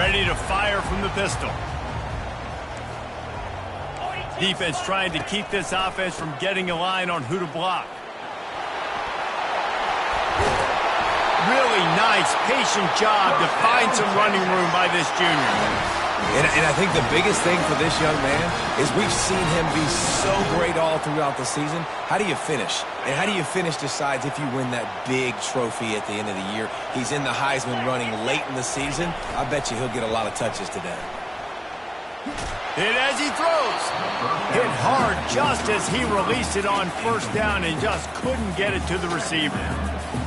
Ready to fire from the pistol. Defense trying to keep this offense from getting a line on who to block. Really nice, patient job to find some running room by this junior. And I think the biggest thing for this young man is we've seen him be so great all throughout the season. How do you finish? And how do you finish decides if you win that big trophy at the end of the year. He's in the Heisman running late in the season. I bet you he'll get a lot of touches today. Hit as he throws. Hit hard just as he released it on first down and just couldn't get it to the receiver.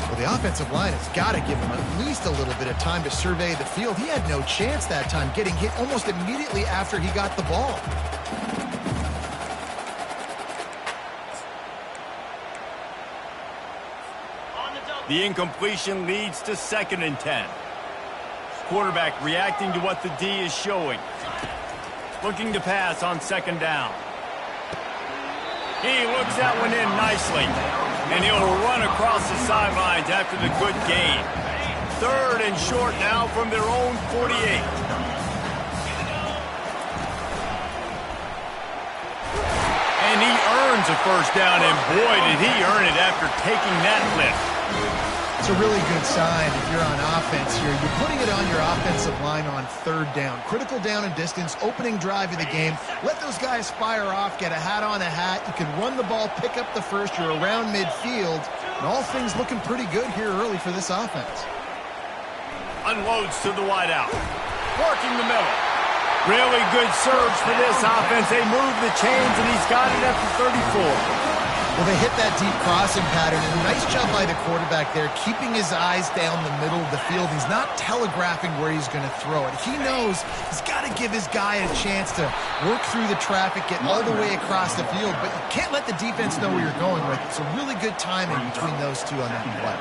Well, the offensive line has got to give him at least a little bit of time to survey the field. He had no chance that time, getting hit almost immediately after he got the ball. The incompletion leads to 2nd and 10. Quarterback reacting to what the D is showing. Looking to pass on 2nd down. He looks that one in nicely. And he'll run across the sidelines after the good gain. 3rd and short now from their own 48. And he earns a first down, and boy, did he earn it after taking that lift. It's a really good sign if you're on offense here. You're putting it on your offensive line on 3rd down. Critical down and distance, opening drive of the game. Let those guys fire off, get a hat on a hat. You can run the ball, pick up the first. You're around midfield. And all things looking pretty good here early for this offense. Unloads to the wideout. Working the middle. Really good surge for this offense. They move the chains, and he's got it up to 34. Well, they hit that deep crossing pattern, and a nice job by the quarterback there, keeping his eyes down the middle of the field. He's not telegraphing where he's going to throw it. He knows he's got to give his guy a chance to work through the traffic, get all the way across the field, but you can't let the defense know where you're going with it. So really good timing between those two on that play.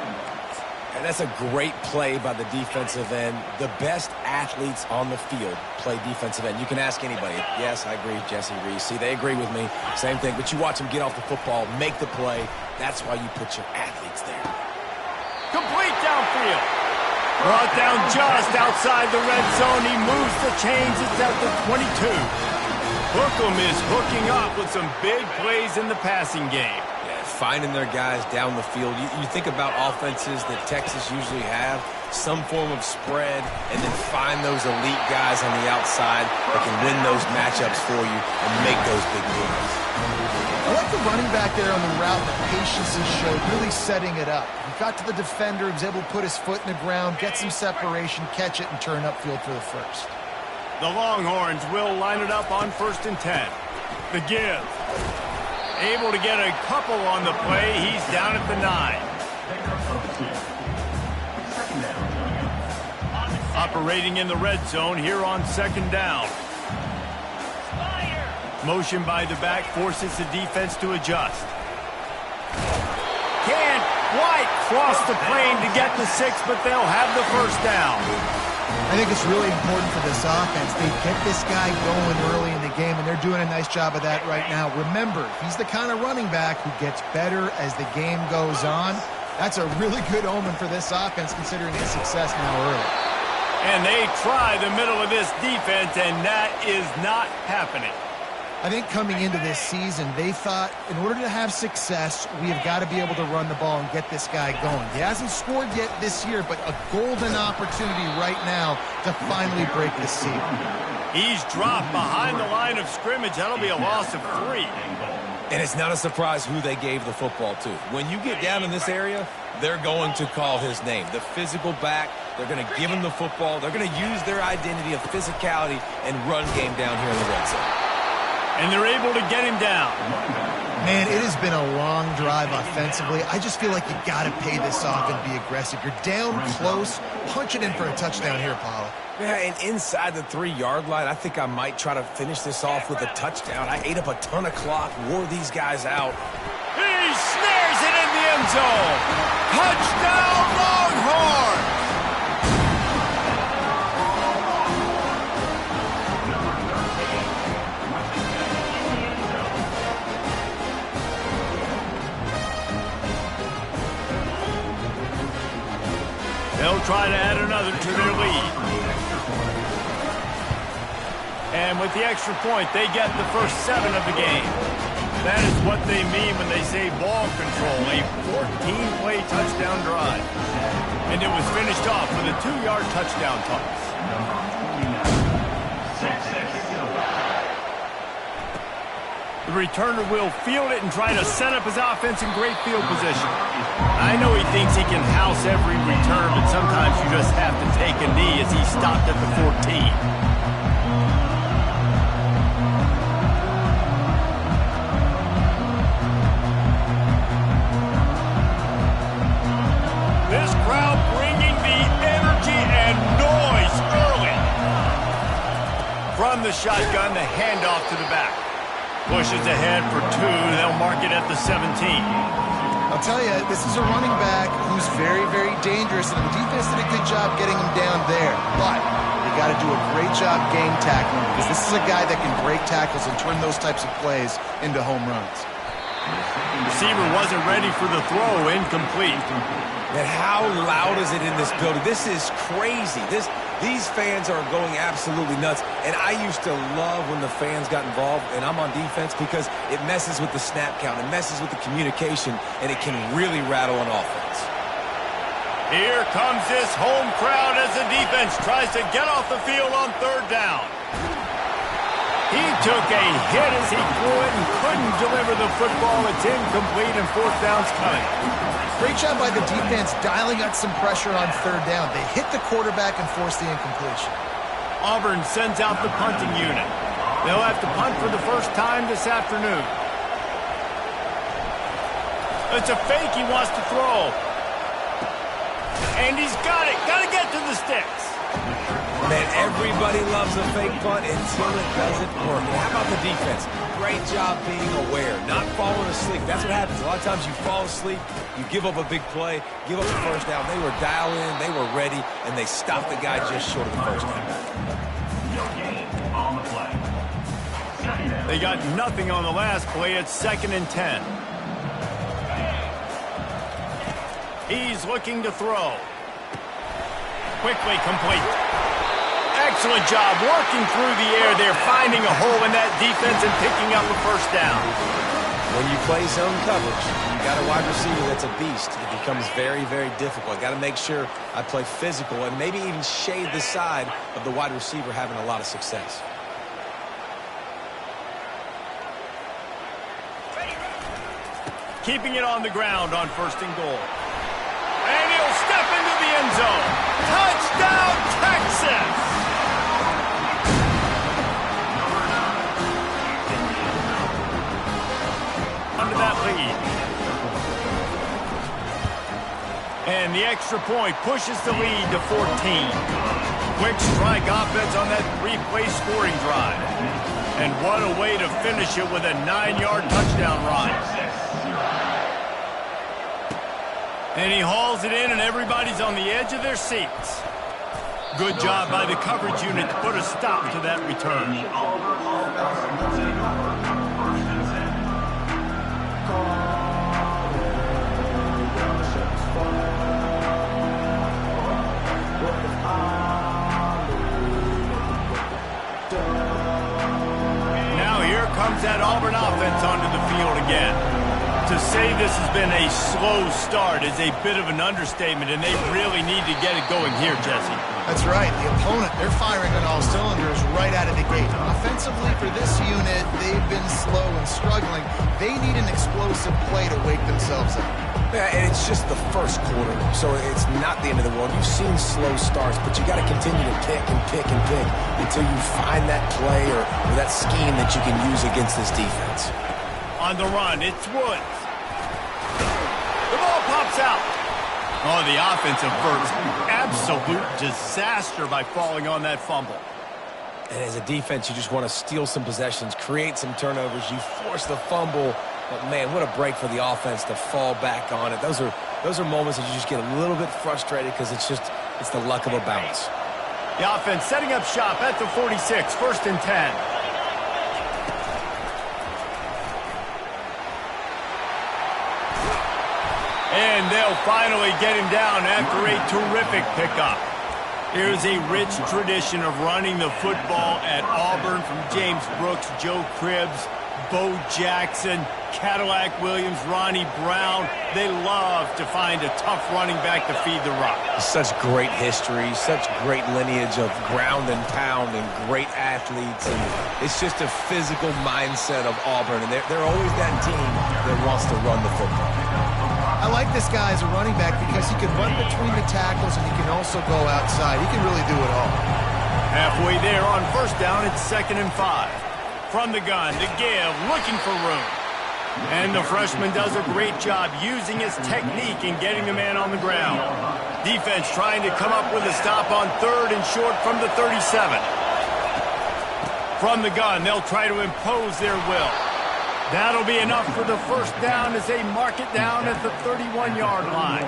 And that's a great play by the defensive end. The best athletes on the field play defensive end. You can ask anybody. Yes, I agree, Jesse Reese. See, they agree with me. Same thing. But you watch them get off the football, make the play. That's why you put your athletes there. Complete downfield. Brought down just outside the red zone. He moves the chains. It's at the 22. Hookem is hooking up with some big plays in the passing game. Finding their guys down the field. You think about offenses that Texas usually have, some form of spread, and then find those elite guys on the outside that can win those matchups for you and make those big plays. I like the running back there on the route, the patience he showed, really setting it up. He got to the defender, he was able to put his foot in the ground, get some separation, catch it, and turn upfield for the first. The Longhorns will line it up on 1st and 10. The give. Able to get a couple on the play. He's down at the 9. Operating in the red zone here on 2nd down. Motion by the back forces the defense to adjust. Can't quite cross the plane to get the 6, but they'll have the first down. I think it's really important for this offense. They get this guy going early in the game, and they're doing a nice job of that right now. Remember, he's the kind of running back who gets better as the game goes on. That's a really good omen for this offense, considering his success now early. And they try the middle of this defense, and that is not happening. I think coming into this season, they thought in order to have success, we have got to be able to run the ball and get this guy going. He hasn't scored yet this year, but a golden opportunity right now to finally break the seal. He's dropped behind the line of scrimmage. That'll be a loss of 3. And it's not a surprise who they gave the football to. When you get down in this area, they're going to call his name. The physical back, they're going to give him the football. They're going to use their identity of physicality and run game down here in the red zone. And they're able to get him down. Man, it has been a long drive offensively. I just feel like you got to pay this off and be aggressive. You're down close. Punch it in for a touchdown here, Paula. Yeah, and inside the 3-yard line, I think I might try to finish this off with a touchdown. I ate up a ton of clock, wore these guys out. He snares it in the end zone. Touchdown, Longhorns! They'll try to add another to their lead. And with the extra point, they get the first 7 of the game. That is what they mean when they say ball control, a 14-play touchdown drive. And it was finished off with a 2-yard touchdown toss. The returner will field it and try to set up his offense in great field position. I know he thinks he can house every return, but sometimes you just have to take a knee as he stopped at the 14. This crowd bringing the energy and noise early. From the shotgun, the handoff to the back. Pushes ahead for 2. They'll mark it at the 17. I'll tell you, this is a running back who's very, very dangerous, and the defense did a good job getting him down there. But you got to do a great job game tackling, because this is a guy that can break tackles and turn those types of plays into home runs. Receiver wasn't ready for the throw, incomplete. And how loud is it in this building? This is crazy. These fans are going absolutely nuts. And I used to love when the fans got involved, and I'm on defense, because it messes with the snap count. It messes with the communication, and it can really rattle an offense. Here comes this home crowd as the defense tries to get off the field on 3rd down. He took a hit as he threw it and couldn't deliver the football. It's incomplete, and 4th down's coming. Great job by the defense dialing out some pressure on 3rd down. They hit the quarterback and forced the incompletion. Auburn sends out the punting unit. They'll have to punt for the first time this afternoon. It's a fake he wants to throw. And he's got it. Got to get to the sticks. Man, everybody loves a fake punt until it doesn't work. And how about the defense? Great job being aware, not falling asleep. That's what happens. A lot of times you fall asleep, you give up a big play, give up the first down. They were dialed in, they were ready, and they stopped the guy just short of the first down. They got nothing on the last play. It's 2nd and 10. He's looking to throw. Quickly complete. Excellent job working through the air there, finding a hole in that defense and picking up a first down. When you play zone coverage, you got a wide receiver that's a beast. It becomes very, very difficult. Got to make sure I play physical and maybe even shade the side of the wide receiver having a lot of success. Keeping it on the ground on 1st and goal. And he'll step into the end zone. Touchdown, Texas! Under that lead. And the extra point pushes the lead to 14. Quick strike offense on that 3-play scoring drive. And what a way to finish it with a 9-yard touchdown run. And he hauls it in, and everybody's on the edge of their seats. Good job by the coverage unit to put a stop to that return. Now here comes that Auburn offense onto the field again. To say this has been a slow start is a bit of an understatement, and they really need to get it going here, Jesse. That's right. The opponent, they're firing on all cylinders right out of the gate. Offensively, for this unit, they've been slow and struggling. They need an explosive play to wake themselves up. Yeah, and it's just the first quarter, so it's not the end of the world. You've seen slow starts, but you got to continue to pick and pick and pick until you find that play or that scheme that you can use against this defense. On the run, it's Woods. The ball pops out. Oh, the offense averts absolute disaster by falling on that fumble. And as a defense, you just want to steal some possessions, create some turnovers. You force the fumble. But, man, what a break for the offense to fall back on it. Those are moments that you just get a little bit frustrated because it's the luck of a bounce. The offense setting up shop at the 46, 1st and 10. And they'll finally get him down after a terrific pickup. There's a rich tradition of running the football at Auburn from James Brooks, Joe Cribbs, Bo Jackson, Cadillac Williams, Ronnie Brown. They love to find a tough running back to feed the rock. Such great history, such great lineage of ground and pound and great athletes. And it's just a physical mindset of Auburn. And they're always that team that wants to run the football. I like this guy as a running back because he can run between the tackles and he can also go outside. He can really do it all. Halfway there on first down, it's 2nd and 5. From the gun to give, looking for room. And the freshman does a great job using his technique and getting the man on the ground. Defense trying to come up with a stop on 3rd and short from the 37. From the gun, they'll try to impose their will. That'll be enough for the first down as they mark it down at the 31-yard line.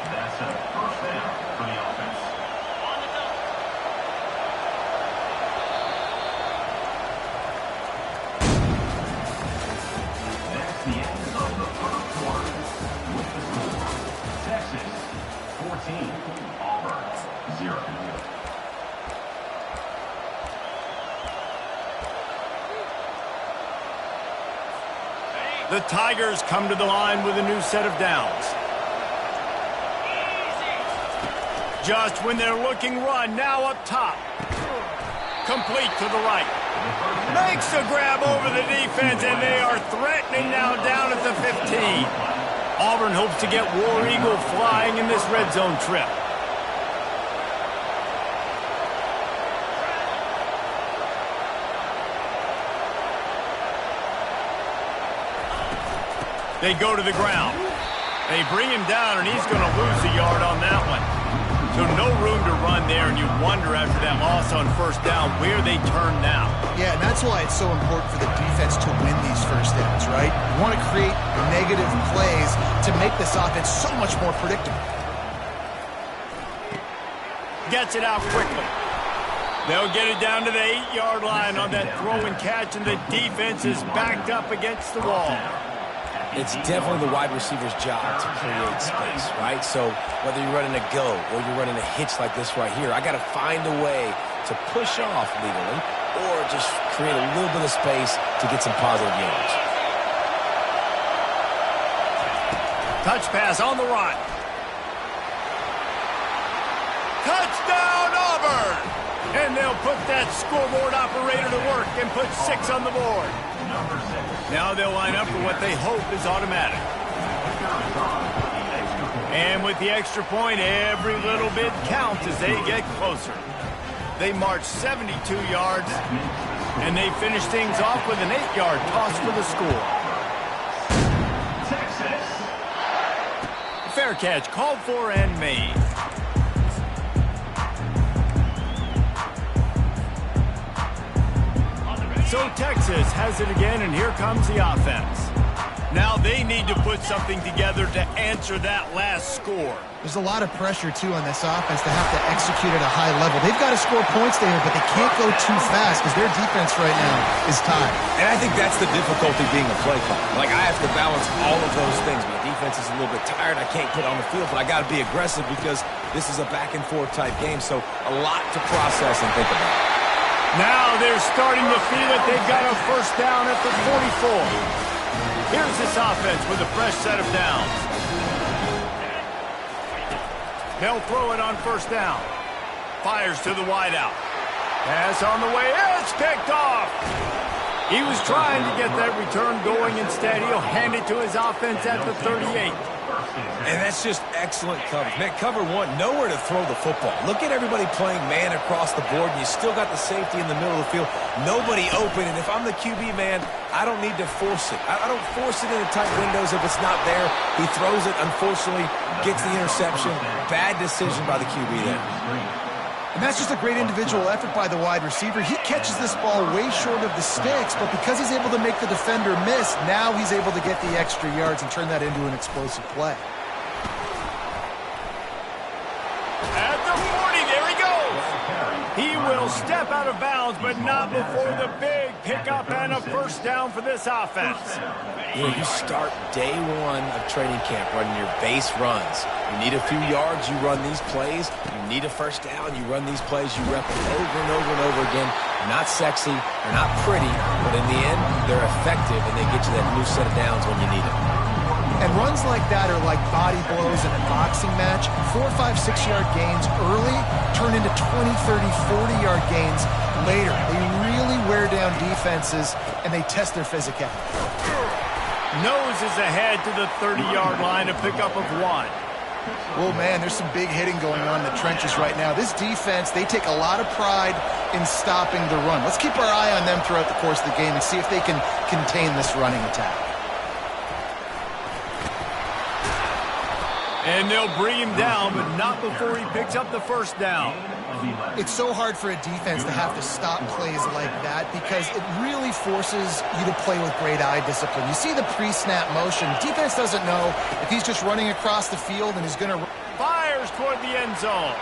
That's a first down for the offense. That's the end of the first quarter. With the score, Texas 14, Auburn 0. The Tigers come to the line with a new set of downs. Just when they're looking run, now up top. Complete to the right. Makes a grab over the defense, and they are threatening now down at the 15. Auburn hopes to get War Eagle flying in this red zone trip. They go to the ground. They bring him down, and he's going to lose a yard on that one. So no room to run there, and you wonder after that loss on first down where they turn now. Yeah, and that's why it's so important for the defense to win these first downs, right? You want to create negative plays to make this offense so much more predictable. Gets it out quickly. They'll get it down to the 8-yard line on that throw and catch, and the defense is backed up against the wall. It's definitely the wide receiver's job to create space, right? So whether you're running a go or you're running a hitch like this right here, I got to find a way to push off legally or just create a little bit of space to get some positive yards. Touch pass on the run. Touchdown, Auburn! And they'll put that scoreboard operator to work and put 6 on the board. Now they'll line up for what they hope is automatic. And with the extra point, every little bit counts as they get closer. They march 72 yards, and they finish things off with an 8-yard toss for the score. Texas. Fair catch called for and made. So Texas has it again, and here comes the offense. Now they need to put something together to answer that last score. There's a lot of pressure, too, on this offense to have to execute at a high level. They've got to score points there, but they can't go too fast because their defense right now is tied. And I think that's the difficulty being a play caller. Like, I have to balance all of those things. My defense is a little bit tired. I can't put on the field, but I got to be aggressive because this is a back-and-forth type game, so a lot to process and think about. Now they're starting to feel it. They've got a first down at the 44. Here's this offense with a fresh set of downs. They'll throw it on first down. Fires to the wideout. Pass on the way. It's picked off. He was trying to get that return going. Instead, he'll hand it to his offense at the 38. And that's just excellent coverage. Man, cover one, nowhere to throw the football. Look at everybody playing man across the board, and you still got the safety in the middle of the field. Nobody open, and if I'm the QB, man, I don't need to force it. I don't force it into tight windows if it's not there. He throws it, unfortunately, gets the interception. Bad decision by the QB there. And that's just a great individual effort by the wide receiver. He catches this ball way short of the sticks, but because he's able to make the defender miss, now he's able to get the extra yards and turn that into an explosive play. At the 40, there he goes. He will step out of bounds, but not before the big pickup and a first down for this offense. You know, you start day one of training camp running your base runs. You need a few yards, you run these plays. You need a first down, you run these plays. You rep them over and over and over again. They're not sexy, they're not pretty, but in the end, they're effective, and they get you that new set of downs when you need them. And runs like that are like body blows in a boxing match. 4, 5, 6-yard gains early turn into 20, 30, 40-yard gains later. They really wear down defenses, and they test their physicality. Noses ahead to the 30-yard line, a pickup of 1. Oh, man, there's some big hitting going on in the trenches right now. This defense, they take a lot of pride in stopping the run. Let's keep our eye on them throughout the course of the game and see if they can contain this running attack. And they'll bring him down, but not before he picks up the first down. It's so hard for a defense to have to stop plays like that because it really forces you to play with great eye discipline. You see the pre-snap motion. Defense doesn't know if he's just running across the field and he's going to... Fires toward the end zone.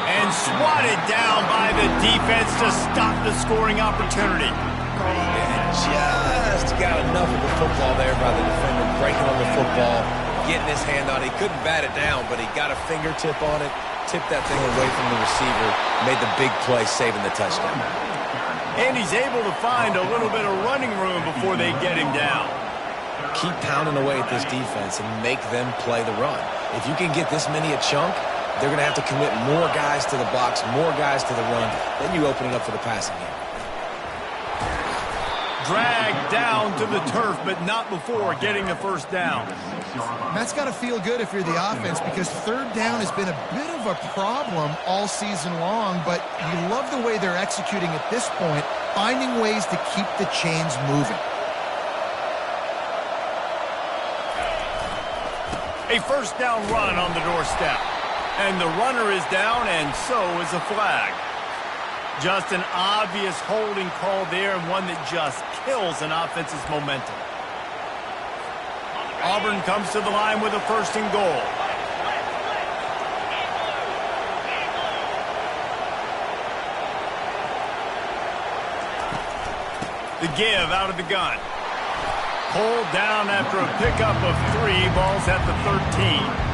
And swatted down by the defense to stop the scoring opportunity. And just got enough of the football there by the defender, breaking on the football, getting his hand on it. He couldn't bat it down, but he got a fingertip on it, tipped that thing away from the receiver, made the big play, saving the touchdown. And he's able to find a little bit of running room before they get him down. Keep pounding away at this defense and make them play the run. If you can get this many a chunk, they're going to have to commit more guys to the box, more guys to the run, then you open it up for the passing game. Dragged down to the turf, but not before getting the first down. That's got to feel good if you're the offense because third down has been a bit of a problem all season long, but you love the way they're executing at this point, finding ways to keep the chains moving. A first down run on the doorstep. And the runner is down, and so is a flag. Just an obvious holding call there, and one that just kills an offense's momentum. Auburn comes to the line with a first and goal. The give out of the gun. Pulled down after a pickup of 3, balls at the 13.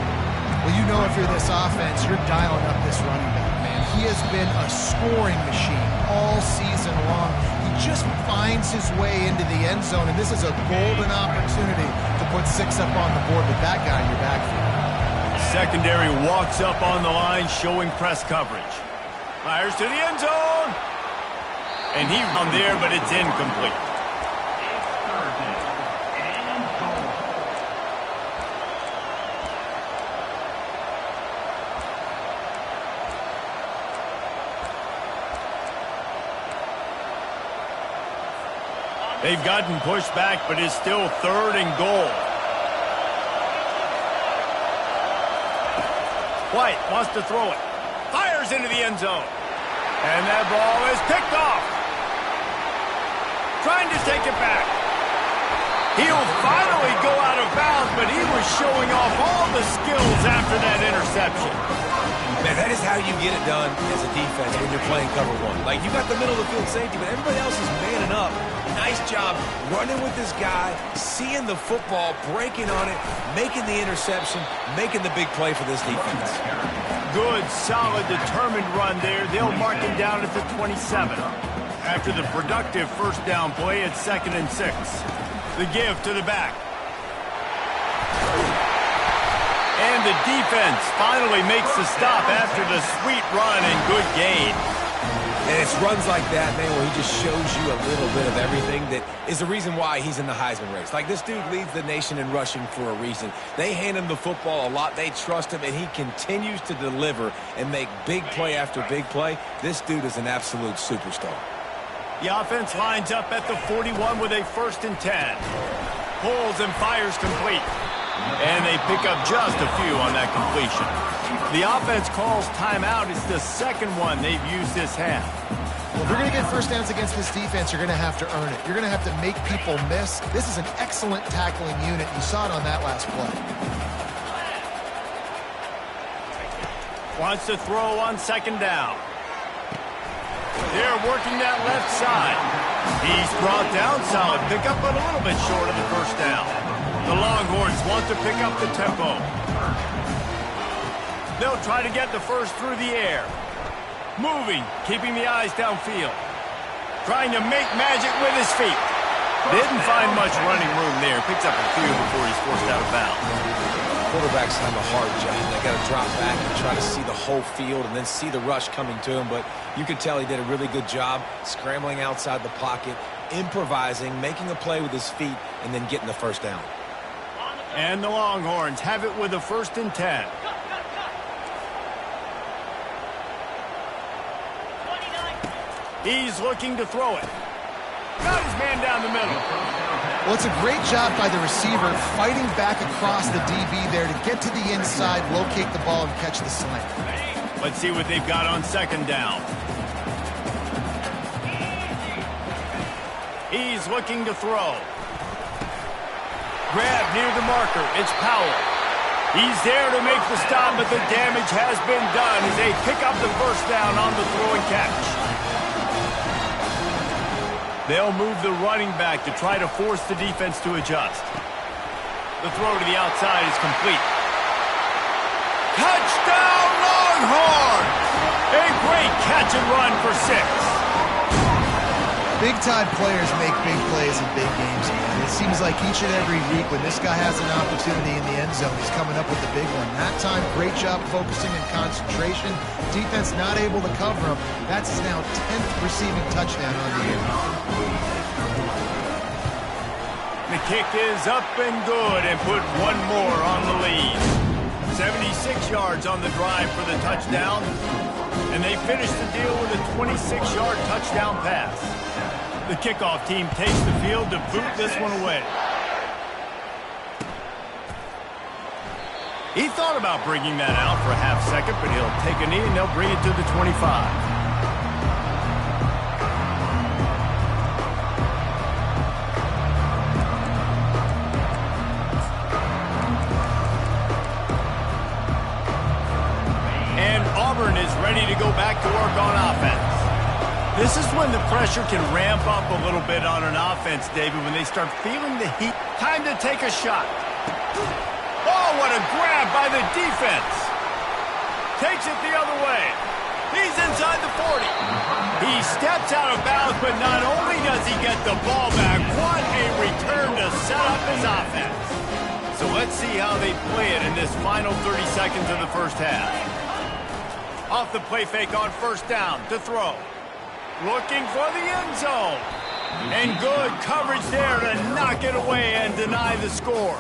Well, you know if you're this offense, you're dialing up this running back, man. He has been a scoring machine all season long. He just finds his way into the end zone, and this is a golden opportunity to put 6 up on the board with that guy in your backfield. Secondary walks up on the line, showing press coverage. Fires to the end zone. And he on there, but it's incomplete. They've gotten pushed back, but it's still third and goal. White wants to throw it. Fires into the end zone. And that ball is picked off. Trying to take it back. He'll finally go out of bounds, but he was showing off all the skills after that interception. Man, that is how you get it done as a defense when you're playing cover 1. Like, you got the middle of the field safety, but everybody else is manning up. Nice job running with this guy, seeing the football, breaking on it, making the interception, making the big play for this defense. Good, solid, determined run there. They'll mark him down at the 27. After the productive first down play, it's 2nd and 6. The give to the back. And the defense finally makes the stop after the sweet run and good gain. And it's runs like that, man, where he just shows you a little bit of everything that is the reason why he's in the Heisman race. Like, this dude leads the nation in rushing for a reason. They hand him the football a lot. They trust him, and he continues to deliver and make big play after big play. This dude is an absolute superstar. The offense lines up at the 41 with a 1st and 10. Pulls and fires complete. And they pick up just a few on that completion. The offense calls timeout. It's the second one they've used this half. Well, if you're going to get first downs against this defense, you're going to have to earn it. You're going to have to make people miss. This is an excellent tackling unit. You saw it on that last play. Wants to throw on 2nd down. They're working that left side. He's brought down solid pickup, but a little bit short of the first down. The Longhorns want to pick up the tempo. They'll try to get the first through the air. Moving, keeping the eyes downfield. Trying to make magic with his feet. Didn't find much running room there. Picks up a few before he's forced out of bounds. Quarterbacks have a hard job. They got to drop back and try to see the whole field and then see the rush coming to him. But you could tell he did a really good job scrambling outside the pocket, improvising, making a play with his feet, and then getting the first down. And the Longhorns have it with a 1st and 10. He's looking to throw it. Got his man down the middle. Well, it's a great job by the receiver fighting back across the DB there to get to the inside, locate the ball, and catch the slant. Let's see what they've got on 2nd down. He's looking to throw. Grab near the marker. It's Powell. He's there to make the stop, but the damage has been done as they pick up the first down on the throw and catch. They'll move the running back to try to force the defense to adjust. The throw to the outside is complete. Touchdown, Longhorns! A great catch and run for 6. Big-time players make big plays in big games, man. It seems like each and every week when this guy has an opportunity in the end zone, he's coming up with the big one. That time, great job focusing and concentration. Defense not able to cover him. That's his now 10th receiving touchdown on the year. The kick is up and good and put one more on the lead. 76 yards on the drive for the touchdown. And they finish the deal with a 26-yard touchdown pass. The kickoff team takes the field to boot this one away. He thought about bringing that out for a half second, but he'll take a knee and they'll bring it to the 25. Auburn is ready to go back to work on offense. This is when the pressure can ramp up a little bit on an offense, David, when they start feeling the heat. Time to take a shot. Oh, what a grab by the defense. Takes it the other way. He's inside the 40. He steps out of bounds, but not only does he get the ball back, what a return to set up his offense. So let's see how they play it in this final 30 seconds of the first half. Off the play fake on 1st down to throw. Looking for the end zone. And good coverage there to knock it away and deny the score.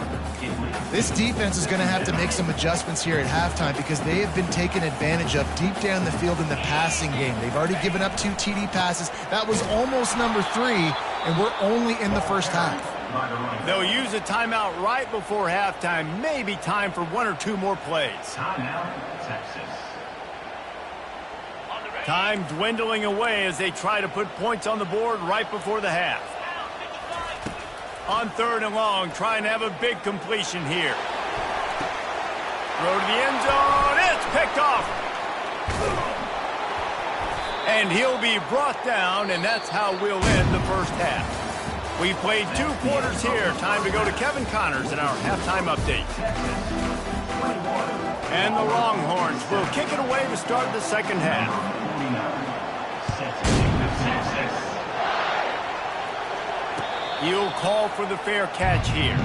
This defense is going to have to make some adjustments here at halftime because they have been taken advantage of deep down the field in the passing game. They've already given up 2 TD passes. That was almost number 3, and we're only in the first half. They'll use a timeout right before halftime. Maybe time for 1 or 2 more plays. Timeout, Texas. Time dwindling away as they try to put points on the board right before the half. On 3rd and long, trying to have a big completion here. Throw to the end zone. It's picked off. And he'll be brought down, and that's how we'll end the first half. We've played 2 quarters here. Time to go to Kevin Connors in our halftime update. And the Longhorns will kick it away to start the second half. He'll call for the fair catch here.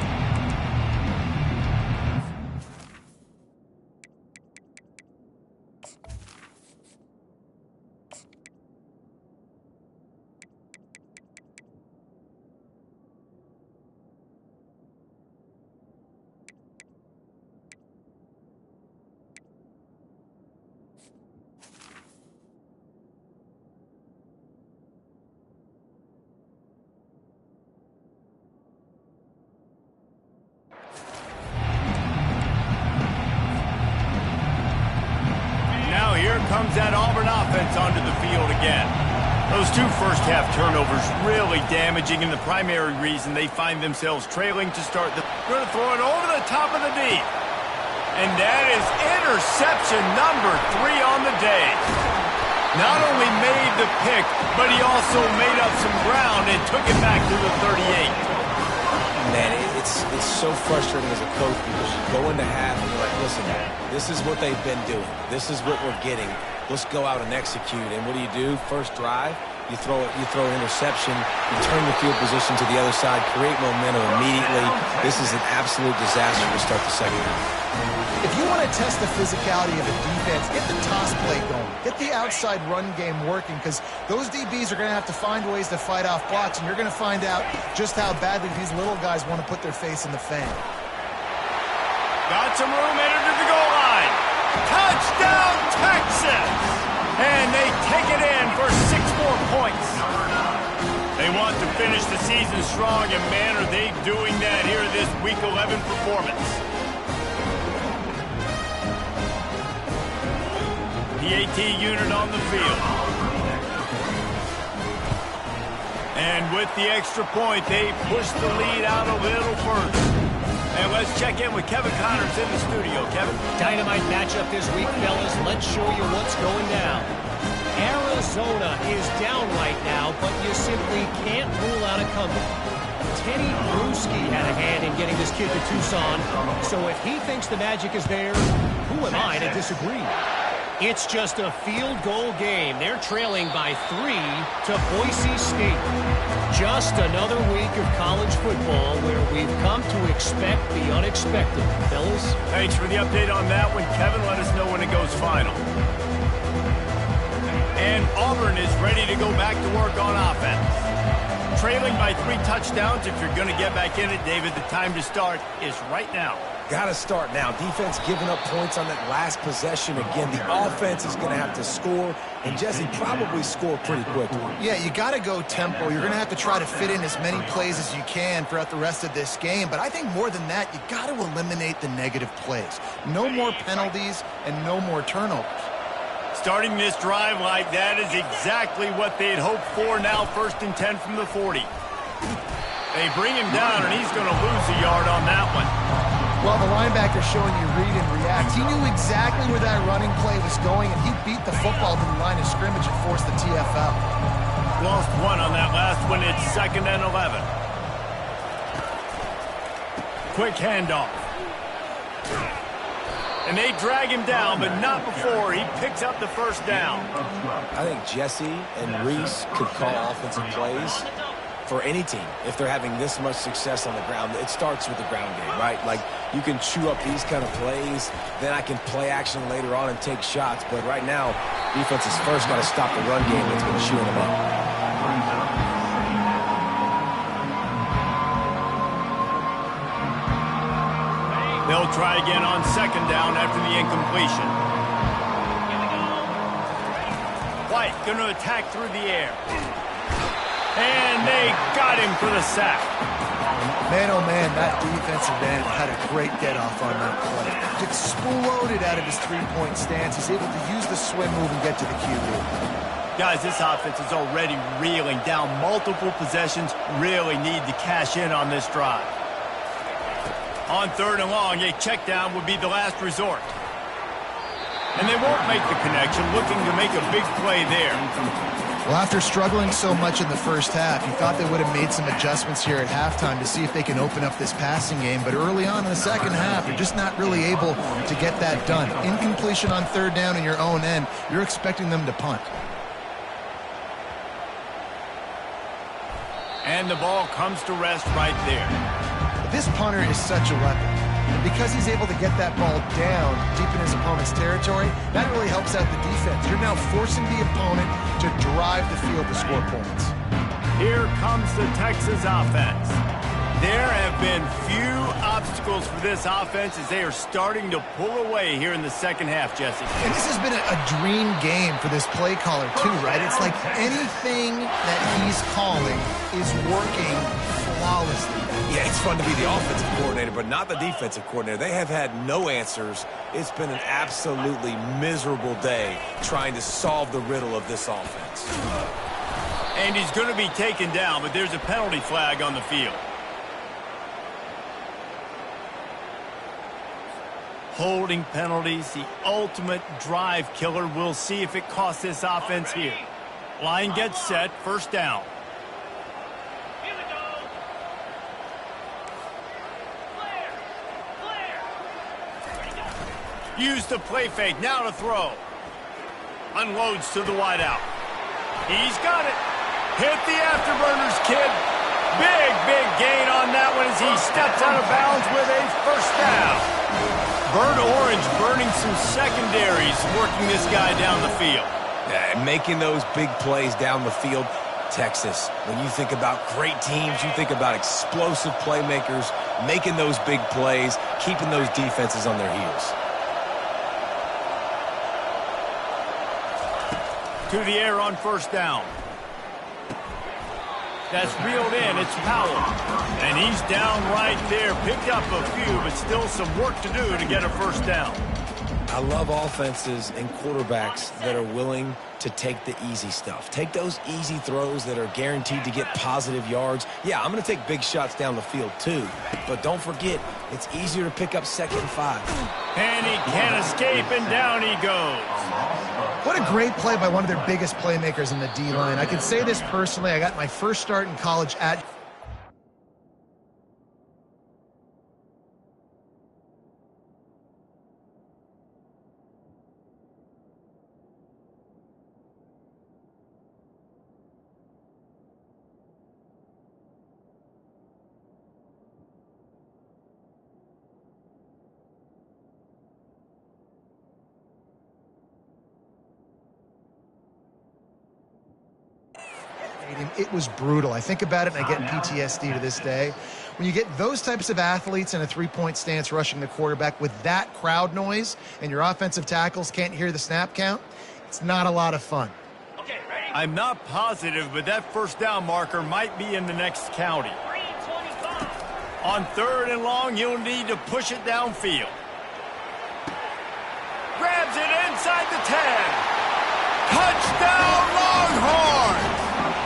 Here comes that Auburn offense onto the field again. Those 2 first-half turnovers really damaging, and the primary reason they find themselves trailing to start. Going to throw it over the top of the deep. And that is interception number 3 on the day. Not only made the pick, but he also made up some ground and took it back to the 38. Man, it's so frustrating as a coach because you go into half and you're like, listen, this is what they've been doing. This is what we're getting. Let's go out and execute. And what do? First drive, you throw an interception, you turn the field position to the other side, create momentum immediately. This is an absolute disaster to start the second half. If you want to test the physicality of a defense, get the toss play going. Get the outside run game working because those DBs are going to have to find ways to fight off blocks, and you're going to find out just how badly these little guys want to put their face in the fan. Got some room, entered to the goal line. Touchdown, Texas! And they take it in for 6 more points. They want to finish the season strong, and man, are they doing that here in this Week 11 performance. The AT unit on the field. And with the extra point, they push the lead out a little further. And let's check in with Kevin Connors in the studio. Kevin? Dynamite matchup this week, fellas. Let's show you what's going down. Arizona is down right now, but you simply can't rule out a comeback. Teddy Bruschi had a hand in getting this kid to Tucson, so if he thinks the magic is there, who am I to disagree? It's just a field goal game. They're trailing by 3 to Boise State. Just another week of college football where we've come to expect the unexpected. Fellas? Thanks for the update on that one, Kevin. Let us know when it goes final. And Auburn is ready to go back to work on offense. Trailing by 3 touchdowns. If you're going to get back in it, David, the time to start is right now. Got to start now. Defense giving up points on that last possession. Again, the offense is going to have to score, and Jesse probably score pretty quickly. Yeah, you got to go tempo. You're going to have to try to fit in as many plays as you can throughout the rest of this game. But I think more than that, you got to eliminate the negative plays. No more penalties and no more turnovers. Starting this drive like that is exactly what they'd hoped for. Now 1st and 10 from the 40. They bring him down, and he's going to lose a yard on that one. Well, the linebacker's showing you read and react. He knew exactly where that running play was going, and he beat the football to the line of scrimmage and forced the TFL. Lost 1 on that last one. It's 2nd and 11. Quick handoff. And they drag him down, but not before he picks up the first down. I think Jesse and Reese could call offensive plays for any team if they're having this much success on the ground. It starts with the ground game, right? Like, you can chew up these kind of plays, then I can play action later on and take shots. But right now, defense has first got to stop the run game that's been chewing them up. They'll try again on 2nd down after the incompletion. White going to attack through the air. And they got him for the sack. Man, oh man, that defensive end had a great get-off on that play. Exploded out of his three-point stance. He's able to use the swim move and get to the QB. Guys, this offense is already reeling down multiple possessions. Really need to cash in on this drive. On 3rd and long, a check down would be the last resort. And they won't make the connection, looking to make a big play there. Well, after struggling so much in the first half, you thought they would have made some adjustments here at halftime to see if they can open up this passing game. But early on in the second half, you're just not really able to get that done. Incompletion on 3rd down in your own end, you're expecting them to punt. And the ball comes to rest right there. This punter is such a weapon. And because he's able to get that ball down deep in his opponent's territory, that really helps out the defense. You're now forcing the opponent to drive the field to score points. Here comes the Texas offense. There have been few obstacles for this offense as they are starting to pull away here in the second half, Jesse. And this has been a dream game for this play caller too, right? It's like anything that he's calling is working flawlessly. Yeah, it's fun to be the offensive coordinator, but not the defensive coordinator. They have had no answers. It's been an absolutely miserable day trying to solve the riddle of this offense. And he's going to be taken down, but there's a penalty flag on the field. Holding penalties, the ultimate drive killer. We'll see if it costs this offense here. Line gets set, first down. Use the play fake, now to throw. Unloads to the wideout. He's got it. Hit the afterburners, kid. Big gain on that one as he steps out of bounds with a first down. Burnt Orange burning some secondaries, working this guy down the field. Yeah, and making those big plays down the field. Texas, when you think about great teams, you think about explosive playmakers, making those big plays, keeping those defenses on their heels. To the air on first down. That's reeled in. It's Powell. And he's down right there. Picked up a few, but still some work to do to get a first down. I love offenses and quarterbacks that are willing to take the easy stuff. Take those easy throws that are guaranteed to get positive yards. Yeah, I'm going to take big shots down the field too. But don't forget, it's easier to pick up 2nd and 5. And he can't escape, and down he goes. What a great play by one of their biggest playmakers in the D-line. I can say this personally. I got my first start in college at... It was brutal. I think about it and I get PTSD to this day. When you get those types of athletes in a three-point stance rushing the quarterback with that crowd noise and your offensive tackles can't hear the snap count, it's not a lot of fun. I'm not positive, but that first down marker might be in the next county. On 3rd and long, you'll need to push it downfield. Grabs it inside the 10. Touchdown, Longhorns!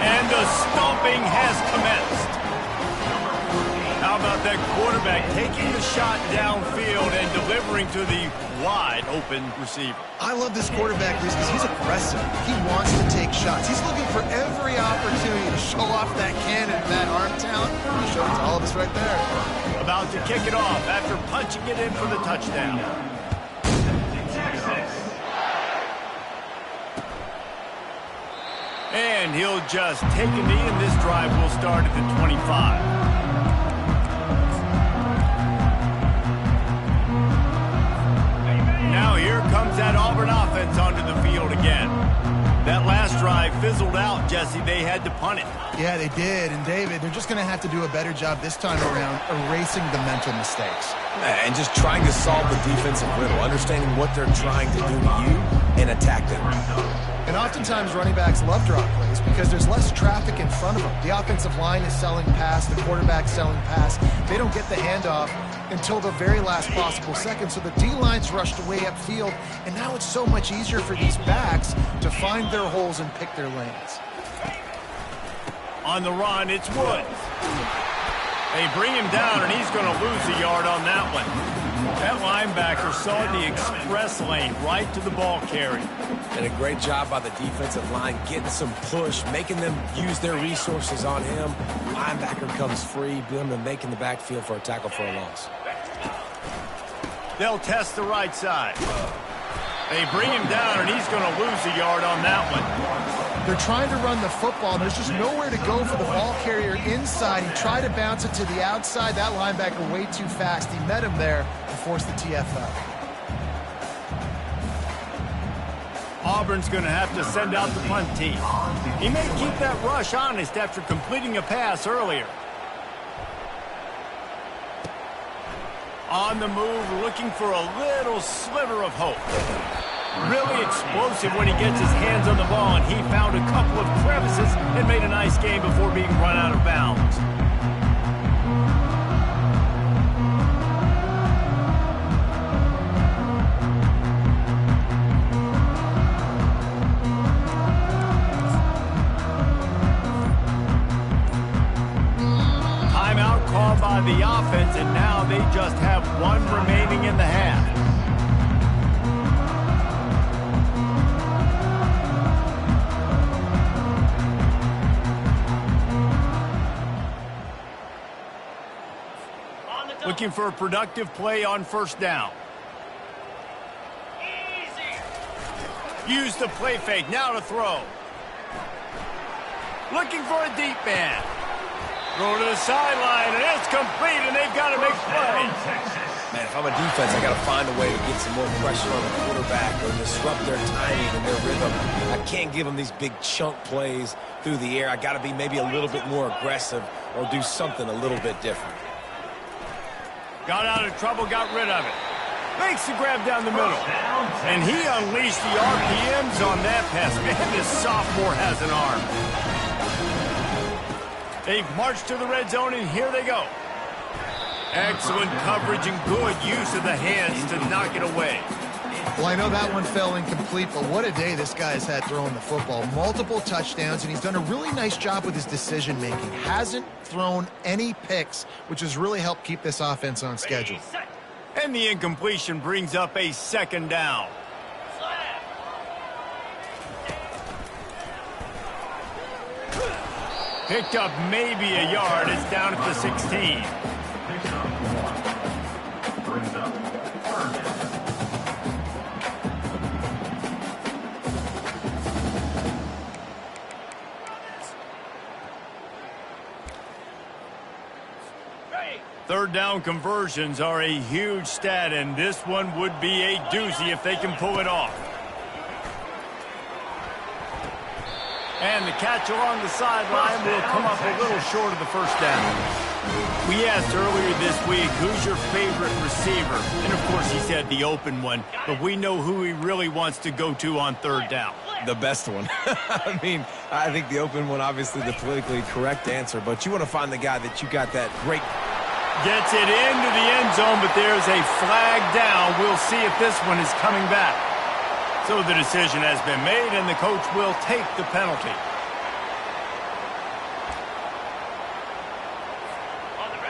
And the stomping has commenced. How about that quarterback taking the shot downfield and delivering to the wide-open receiver? I love this quarterback because he's aggressive. He wants to take shots. He's looking for every opportunity to show off that cannon, that arm talent. He showed it to all of us right there. About to kick it off after punching it in for the touchdown. And he'll just take a knee, and this drive will start at the 25. Now here comes that Auburn offense onto the field again. That last drive fizzled out, Jesse. They had to punt it. Yeah, they did. And, David, they're just going to have to do a better job this time around erasing the mental mistakes. And just trying to solve the defensive riddle, understanding what they're trying to do to you and attack them. And oftentimes running backs love draw plays because there's less traffic in front of them. The offensive line is selling pass, the quarterback's selling pass. They don't get the handoff until the very last possible second. So the D-line's rushed away upfield, and now it's so much easier for these backs to find their holes and pick their lanes. On the run, it's Woods. They bring him down, and he's going to lose a yard on that one. That linebacker saw the express lane right to the ball carrier. And a great job by the defensive line getting some push, making them use their resources on him. Linebacker comes free, them making the backfield for a tackle for a loss. They'll test the right side. They bring him down, and he's going to lose a yard on that one. They're trying to run the football, and there's just nowhere to go for the ball carrier inside. He tried to bounce it to the outside. That linebacker way too fast. He met him there and forced the TFL. Auburn's going to have to send out the punt team. He may keep that rush honest after completing a pass earlier. On the move, looking for a little sliver of hope. Really explosive when he gets his hands on the ball, and he found a couple of crevices and made a nice game before being run out of bounds. Timeout called by the offense, and now they just have one remaining in the half. looking for a productive play on first down. Use the play fake, now to throw. Looking for a deep man. Throw to the sideline, and it's complete, and they've got to make play. Man, if I'm a defense, I got to find a way to get some more pressure on the quarterback or disrupt their timing and their rhythm. I can't give them these big chunk plays through the air. I got to be maybe a little bit more aggressive or do something a little bit different. Got out of trouble, got rid of it. Makes the grab down the middle. And he unleashed the RPMs on that pass. Man, this sophomore has an arm. They've marched to the red zone, and here they go. Excellent coverage and good use of the hands to knock it away. Well, I know that one fell incomplete, but what a day this guy has had throwing the football. Multiple touchdowns, and he's done a really nice job with his decision-making. Hasn't thrown any picks, which has really helped keep this offense on schedule. And the incompletion brings up a second down. Picked up maybe a yard. It's down at the 16. Brings up third down. Third down conversions are a huge stat, and this one would be a doozy if they can pull it off. And the catch along the sideline will come up a little short of the first down. We asked earlier this week, who's your favorite receiver? And, of course, he said the open one, but we know who he really wants to go to on third down. The best one. I mean, I think the open one, obviously the politically correct answer, but you want to find the guy that you got that great... Gets it into the end zone, but there's a flag down. We'll see if this one is coming back. So the decision has been made, and the coach will take the penalty.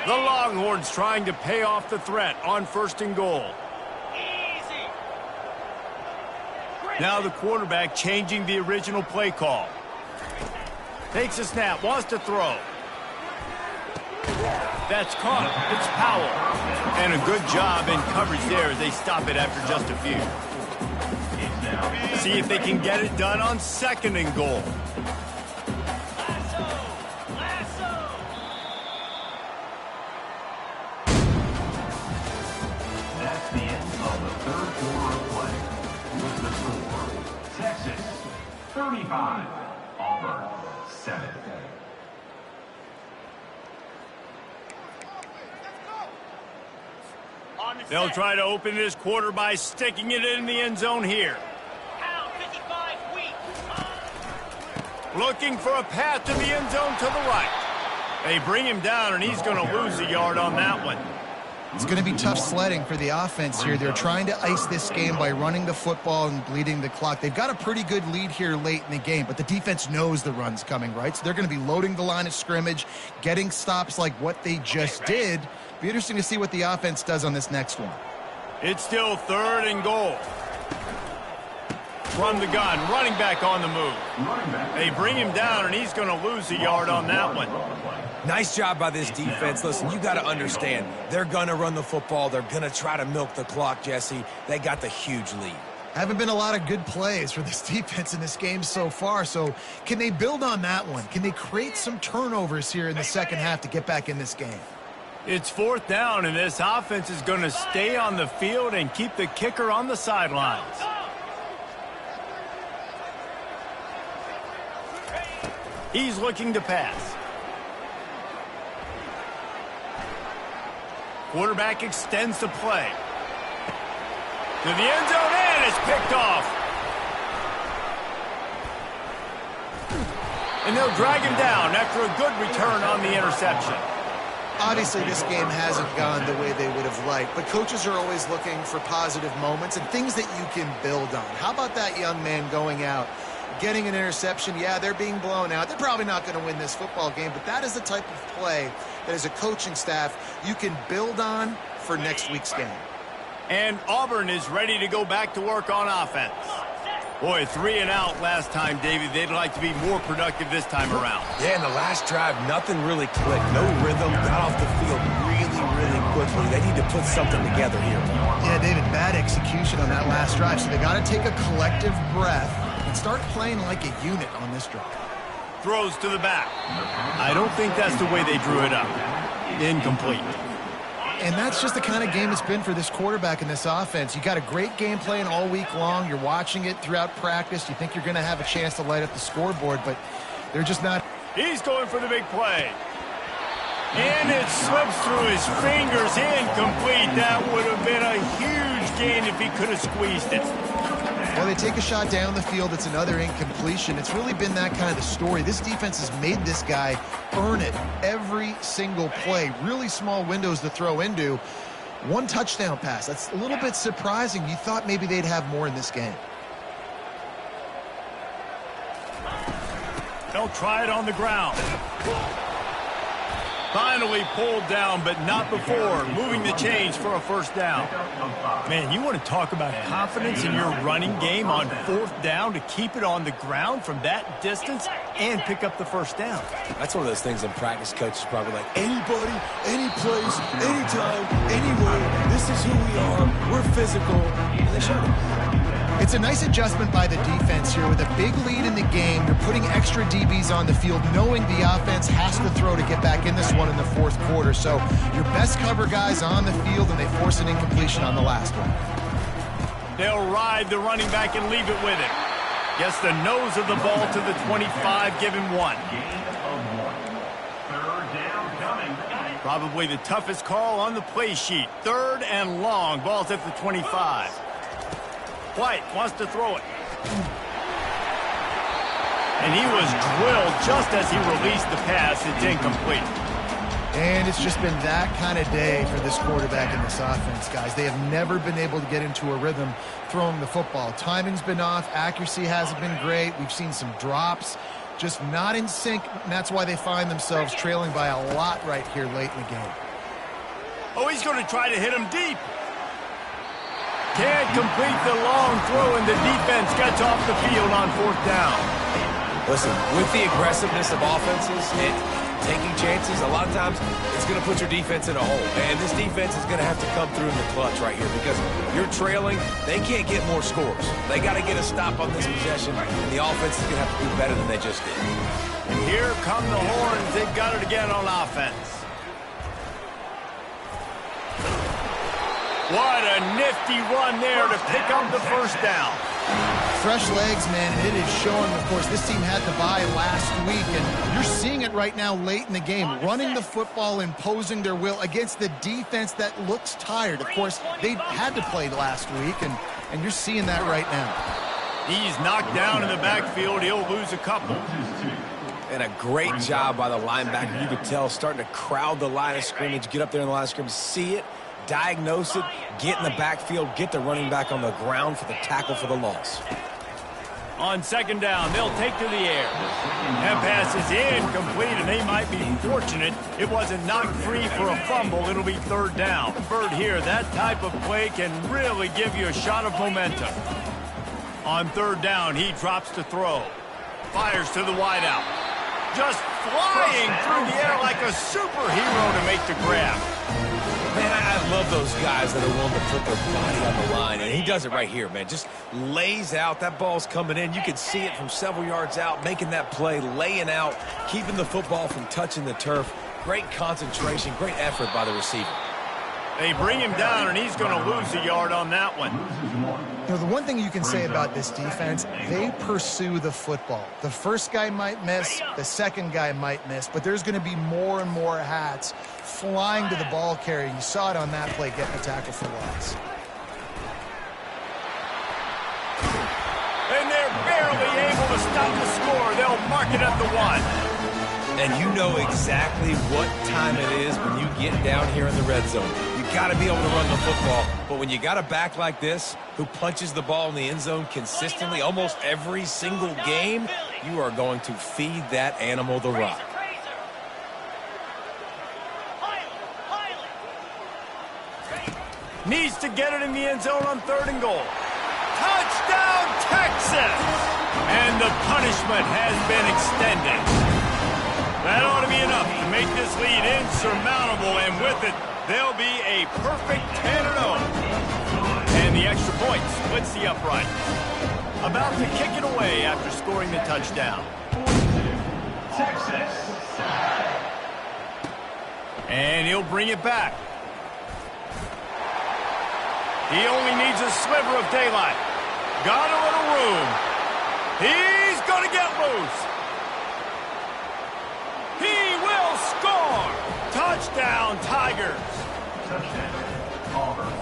The Longhorns trying to pay off the threat on first and goal. Now the quarterback changing the original play call. Takes a snap, wants to throw. That's caught. It's Powell. And a good job in coverage there as they stop it after just a few. See if they can get it done on second and goal. That's the end of the third quarter of play. With the score, Texas 35, Auburn 7. They'll try to open this quarter by sticking it in the end zone here. Looking for a path to the end zone to the right. They bring him down, and he's going to lose a yard on that one. It's going to be tough sledding for the offense here. They're trying to ice this game by running the football and bleeding the clock. They've got a pretty good lead here late in the game, but the defense knows the run's coming, right? So they're going to be loading the line of scrimmage, getting stops like what they just did. Be interesting to see what the offense does on this next one. It's still third and goal. From the gun, running back on the move. They bring him down, and he's going to lose a yard on that one. Nice job by this defense. Listen, you got to understand, they're going to run the football. They're going to try to milk the clock, Jesse. They got the huge lead. Haven't been a lot of good plays for this defense in this game so far, so can they build on that one? Can they create some turnovers here in the second half to get back in this game? It's fourth down, and this offense is going to stay on the field and keep the kicker on the sidelines. He's looking to pass. Quarterback extends the play. To the end zone, and it's picked off. And they'll drag him down after a good return on the interception. Obviously, this game hasn't gone the way they would have liked, but coaches are always looking for positive moments and things that you can build on. How about that young man going out, getting an interception? Yeah, they're being blown out. They're probably not going to win this football game, but that is the type of play that as a coaching staff you can build on for next week's game. And Auburn is ready to go back to work on offense. Boy, 3 and out last time, David. They'd like to be more productive this time around. Yeah, in the last drive, nothing really clicked. No rhythm, got off the field really quickly. They need to put something together here. Yeah, David, bad execution on that last drive, so they got to take a collective breath and start playing like a unit on this drive. Throws to the back. I don't think that's the way they drew it up. Incomplete. And that's just the kind of game it's been for this quarterback in this offense. You got a great game plan all week long. You're watching it throughout practice. You think you're going to have a chance to light up the scoreboard, but they're just not. He's going for the big play. And it slips through his fingers. Incomplete. That would have been a huge gain if he could have squeezed it. Well, they take a shot down the field. It's another incompletion. It's really been that kind of the story. This defense has made this guy earn it every single play. Really small windows to throw into. One touchdown pass. That's a little bit surprising. You thought maybe they'd have more in this game. They'll try it on the ground. Finally pulled down, but not before. Moving the chains for a first down. Man, you want to talk about confidence in your running game on fourth down to keep it on the ground from that distance and pick up the first down. That's one of those things in practice, coaches probably like, anybody, any place, anytime, anywhere. This is who we are. We're physical. And they showed it. It's a nice adjustment by the defense here. With a big lead in the game, you're putting extra DBs on the field, knowing the offense has to throw to get back in this one in the fourth quarter. So your best cover guys on the field, and they force an incompletion on the last one. They'll ride the running back and leave it with him. Gets the nose of the ball to the 25, give him one. Probably the toughest call on the play sheet. Third and long. Ball's at the 25. White wants to throw it. And he was drilled just as he released the pass. It's incomplete. And it's just been that kind of day for this quarterback in this offense, guys. They have never been able to get into a rhythm throwing the football. Timing's been off. Accuracy hasn't been great. We've seen some drops. Just not in sync, and that's why they find themselves trailing by a lot right here late in the game. Oh, he's going to try to hit him deep. Can't complete the long throw, and the defense gets off the field on fourth down. Listen, with the aggressiveness of offenses and taking chances, a lot of times it's going to put your defense in a hole. And this defense is going to have to come through in the clutch right here because you're trailing. They can't get more scores. They got to get a stop on this possession, and the offense is going to have to do better than they just did. And here come the horns. They've got it again on offense. What a nifty run there to pick up the first down. Fresh legs, man, and it is showing, of course, this team had the bye last week, and you're seeing it right now late in the game, running the football, imposing their will against the defense that looks tired. Of course, they had to play last week, and you're seeing that right now. He's knocked down in the backfield. He'll lose a couple. And a great job by the linebacker. You could tell starting to crowd the line of scrimmage, get up there in the line of scrimmage, see it, diagnose it, get in the backfield, get the running back on the ground for the tackle for the loss. On second down, they'll take to the air. That pass is incomplete, and they might be fortunate it wasn't knocked free for a fumble. It'll be third down. Bird here, that type of play can really give you a shot of momentum. On third down, he drops to throw. Fires to the wideout. Just flying through the air like a superhero to make the grab. Man, I love those guys that are willing to put their body on the line, and he does it right here, man. Just lays out. That ball's coming in. You can see it from several yards out, making that play, laying out, keeping the football from touching the turf. Great concentration, great effort by the receiver. They bring him down, and he's going to lose a yard on that one. You know, the one thing you can say about this defense, they pursue the football. The first guy might miss, the second guy might miss, but there's going to be more and more hats flying to the ball carrier. You saw it on that play, getting a tackle for loss. And they're barely able to stop the score. They'll mark it at the 1. And you know exactly what time it is when you get down here in the red zone. You got to be able to run the football. But when you got a back like this who punches the ball in the end zone consistently almost every single game, you are going to feed that animal the rock. Needs to get it in the end zone on third and goal. Touchdown, Texas! And the punishment has been extended. That ought to be enough to make this lead insurmountable, and with it, they'll be a perfect 10-0. And the extra point splits the upright. About to kick it away after scoring the touchdown. Texas. And he'll bring it back. He only needs a sliver of daylight. Got a little room. He's going to get loose. He will score. Touchdown, Tigers. Touchdown, Auburn.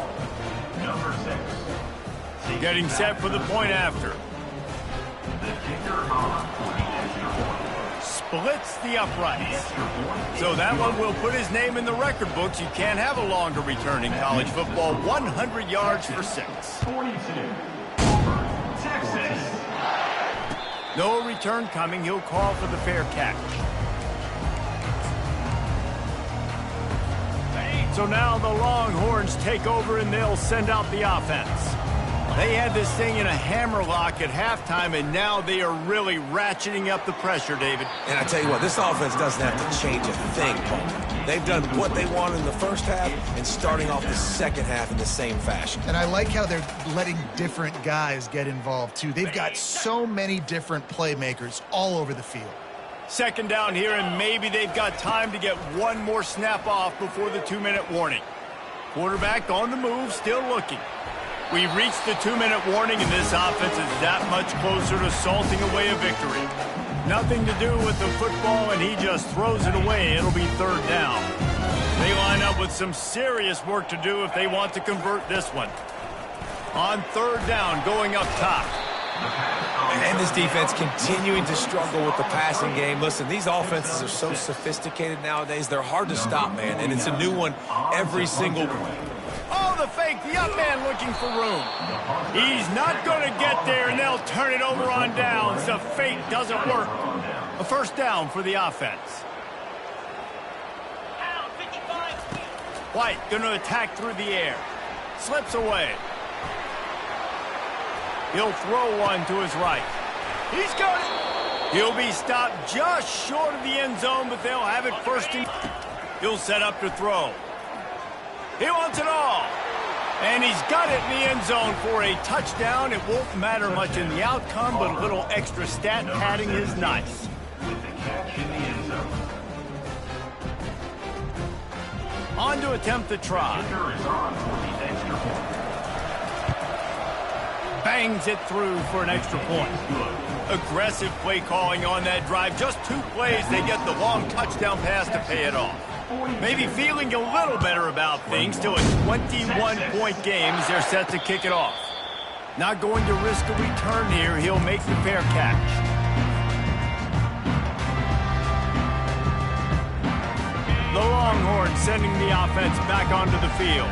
Number 6. Getting set for the point after. The kicker on for the extra point. Splits the uprights. So that one will put his name in the record books. You can't have a longer return in college football. 100 yards for 6. 42. Auburn, Texas. No return coming. He'll call for the fair catch. So now the Longhorns take over and they'll send out the offense. They had this thing in a hammerlock at halftime, and now they are really ratcheting up the pressure, David. And I tell you what, this offense doesn't have to change a thing, Paul. They've done what they wanted in the first half and starting off the second half in the same fashion. And I like how they're letting different guys get involved, too. They've got so many different playmakers all over the field. Second down here, and maybe they've got time to get one more snap off before the 2-minute warning. Quarterback on the move, still looking. We've reached the 2-minute warning, and this offense is that much closer to salting away a victory. Nothing to do with the football, and he just throws it away. It'll be third down. They line up with some serious work to do if they want to convert this one. On third down, going up top. And this defense continuing to struggle with the passing game. Listen, these offenses are so sophisticated nowadays. They're hard to stop, man, and it's a new one every single play. Oh, the fake, the up man looking for room. He's not going to get there, and they'll turn it over on downs. The fake doesn't work. A first down for the offense. White going to attack through the air. Slips away. He'll throw one to his right. He's got it. He'll be stopped just short of the end zone, but they'll have it first and... He'll set up to throw. He wants it all. And he's got it in the end zone for a touchdown. It won't matter much in the outcome, but a little extra stat padding is nice. With the catch in the end zone. On to attempt the try. Kicker is on for the extra point. Bangs it through for an extra point. Aggressive play calling on that drive. Just 2 plays, they get the long touchdown pass to pay it off. Maybe feeling a little better about things. Still a 21-point game as they're set to kick it off. Not going to risk a return here. He'll make the fair catch. The Longhorns sending the offense back onto the field.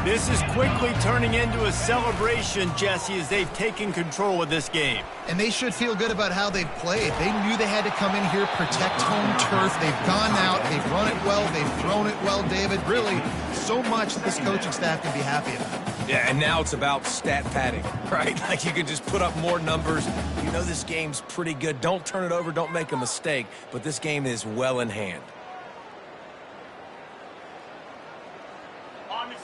This is quickly turning into a celebration, Jesse, as they've taken control of this game. And they should feel good about how they've played. They knew they had to come in here, protect home turf. They've gone out, they've run it well, they've thrown it well, David. Really, so much that this coaching staff can be happy about. Yeah, and now it's about stat padding, right? Like you can just put up more numbers. You know this game's pretty good. Don't turn it over, don't make a mistake, but this game is well in hand.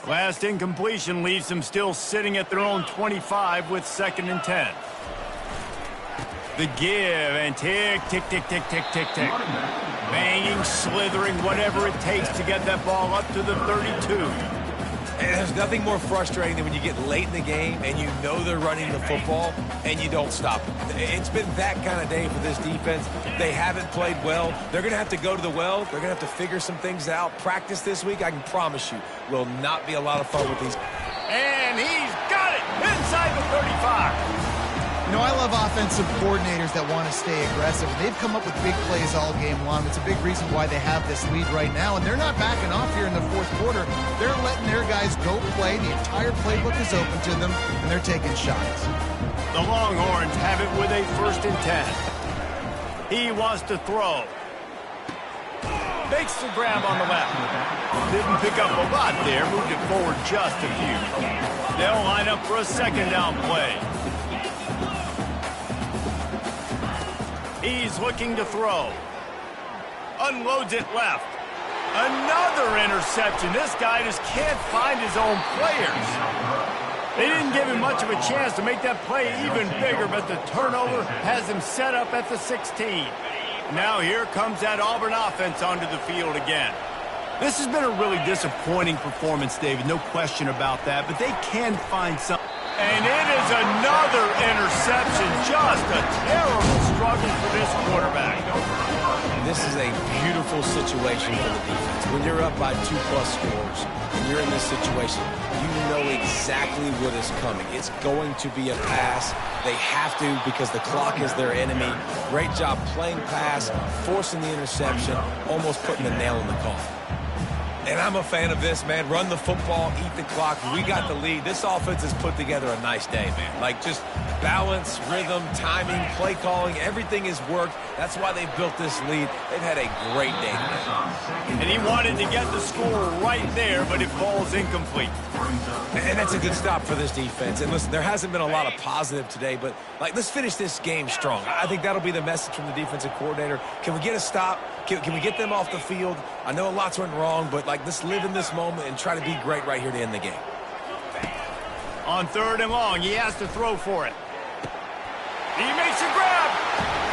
Last incompletion leaves them still sitting at their own 25 with 2nd and 10. The give and tick, tick, tick, tick, tick, tick, tick. Banging, slithering, whatever it takes to get that ball up to the 32. And there's nothing more frustrating than when you get late in the game and you know they're running the football and you don't stop them. It's been that kind of day for this defense. They haven't played well. They're going to have to go to the well. They're going to have to figure some things out. Practice this week, I can promise you, will not be a lot of fun with these. And he's got it inside the 35. You know, I love offensive coordinators that want to stay aggressive. They've come up with big plays all game long. It's a big reason why they have this lead right now. And they're not backing off here in the 4th quarter. They're letting their guys go play. The entire playbook is open to them, and they're taking shots. The Longhorns have it with a 1st and 10. He wants to throw. Makes the grab on the left. Didn't pick up a lot there. Moved it forward just a few. They'll line up for a 2nd down play. He's looking to throw. unloads it left. Another interception. This guy just can't find his own players. They didn't give him much of a chance to make that play even bigger, but the turnover has him set up at the 16. Now here comes that Auburn offense onto the field again. This has been a really disappointing performance, David, no question about that, but they can find something. And it is another interception. Just a terrible struggle for this quarterback. This is a beautiful situation for the defense. When you're up by 2+ scores and you're in this situation, you know exactly what is coming. It's going to be a pass. They have to because the clock is their enemy. Great job playing pass, forcing the interception, almost putting the nail in the coffin. And I'm a fan of this, man. Run the football, eat the clock. We got the lead. This offense has put together a nice day, man. Like, just balance, rhythm, timing, play calling, everything has worked. That's why they built this lead. They've had a great day today. And he wanted to get the score right there, but it falls incomplete. And that's a good stop for this defense. And listen, there hasn't been a lot of positive today, but, like, let's finish this game strong. I think that'll be the message from the defensive coordinator. Can we get a stop? Can we get them off the field? I know a lot's went wrong, but, like, let's live in this moment and try to be great right here to end the game. On 3rd and long, he has to throw for it. He makes a grab.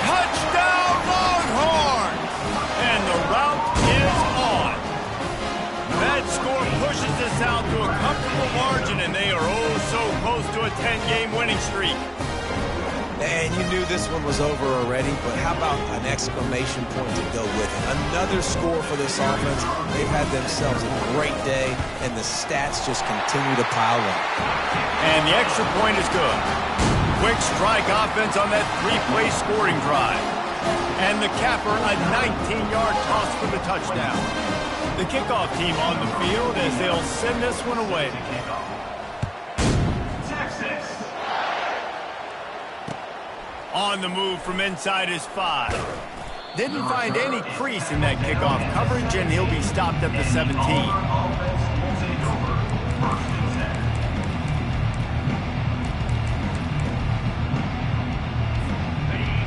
Touchdown, Longhorns! And the route is on. That score pushes this out to a comfortable margin, and they are oh so close to a 10-game winning streak. And you knew this one was over already, but how about an exclamation point to go with it? Another score for this offense. They've had themselves a great day, and the stats just continue to pile up. And the extra point is good. Quick strike offense on that 3-play scoring drive. And the capper, a 19-yard toss for the touchdown. The kickoff team on the field as they'll send this one away. Texas. On the move from inside his 5. Didn't find any crease in that kickoff coverage, and he'll be stopped at the 17.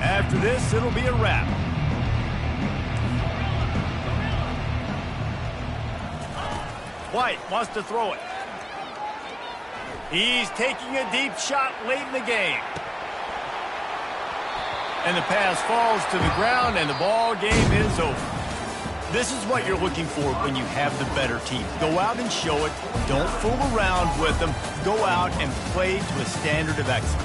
After this, it'll be a wrap. White wants to throw it. He's taking a deep shot late in the game. And the pass falls to the ground, and the ball game is over. This is what you're looking for when you have the better team. Go out and show it. Don't fool around with them. Go out and play to a standard of excellence.